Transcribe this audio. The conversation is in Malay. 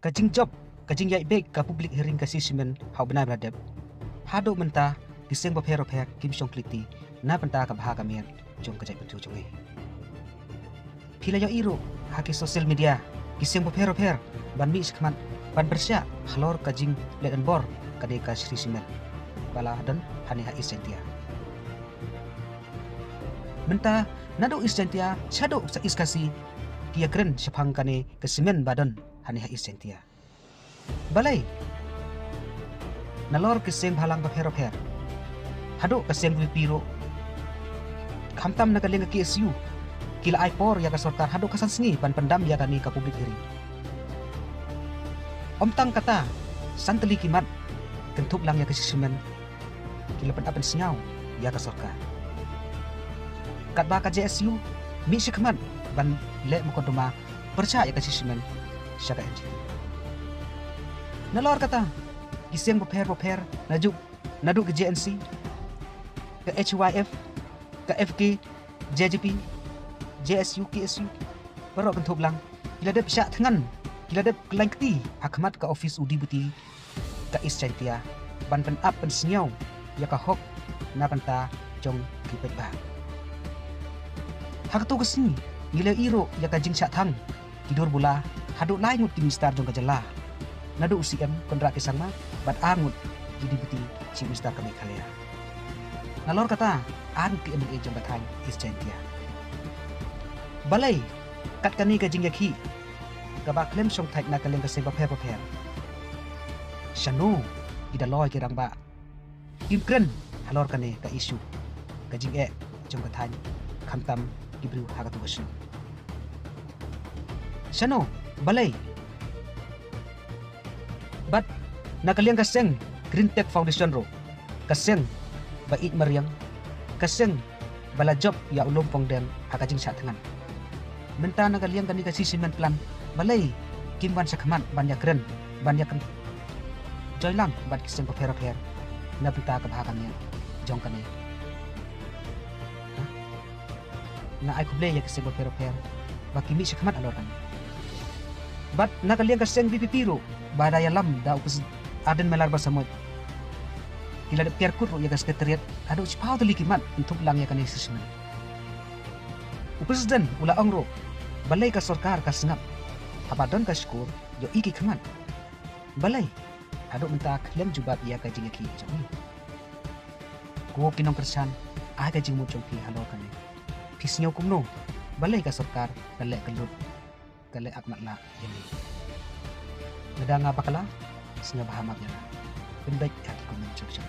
Kajing job, kajing yai beg ka publik hearing kasi simen hau benar beradab. Hado mentah kiseng bapher kim syong kliti na pentah ka bahaga mer jong kajai pentu jonge. Pila yo iro haki sosial media kiseng bapher ban mi sekman ban bersya halor kajing ledan bor kade ka Sri Simen bala dan hani ha isentia. Mentah nado isentia shado sa iskasi kia keren sepang kane ke simen badan hani ha isentia. Balai nalor kiseng halang bapher hado kaseng piro kamtam nagaling ki SU kila aipor ya ka sorkar hado kasan sengi ban pendam ya kani ka publik iri. Omtang kata santeli kimat kentuk lang ya ka simen kila pen apen singaw ya ka sorkar. Kat ba ka JSU mi sikman ban le mokodoma percaya ka simen syaka NGT. Nalor kata kiseng bapher nadu ke JNC ke HYF ke FK JJP JSU KSU baru kentuk lang kila dep syak tengan kila dep kelengkti akmat ke office udi buti ke isentia ban pen up pen senyau ya ka hok na penta jong kipet ba hak tu kesini gila iro ya ka jing syak thang tidur bula hadu lain ngut ministar jong ka jela nadu UCM kondra kisama bat angut jadi buti si ministar kami kalia. Nalor kata an ki MNA jong batang isentia. Balai kat kani ka jing yakhi ka ba klem song thai na kaleng ka se bapher shanu ida loy ki rang ba kim kren halor kane ka isu ka jing jong batang khamtam ibru hagatu basin. Shanu balai bat nakaliang kaseng Green Tech Foundation ro kaseng bait mariang kaseng bala job ya ulom pongdeng hakajing sa tangan menta nakaliang kani kasi simen plan balai kimban sakman banyak keren banyak kan joy lang bat kiseng bapher na pita ka bahagannya jong kani na ay kuble ya kiseng bapher bakimi sakman alor kan bat nakaliang kaseng BPP ro badaya lam da upus aden melar basamot kila de perkut ro ya sekretariat ado cipau teli kimat untuk lang ya kanai sismen upus dan ula angro balai ka sarkar ka sengap abadan ka skor yo iki keman balai ado mentak lem jubat ya ka jingi ki jami ko kinong kersan aga jingmu chongki halo kane pisnyo kumno balai ka sarkar kale kelut kale akmat la yani Nadanga bakala, singa bahamak niya. Bendaik hati ko ng church.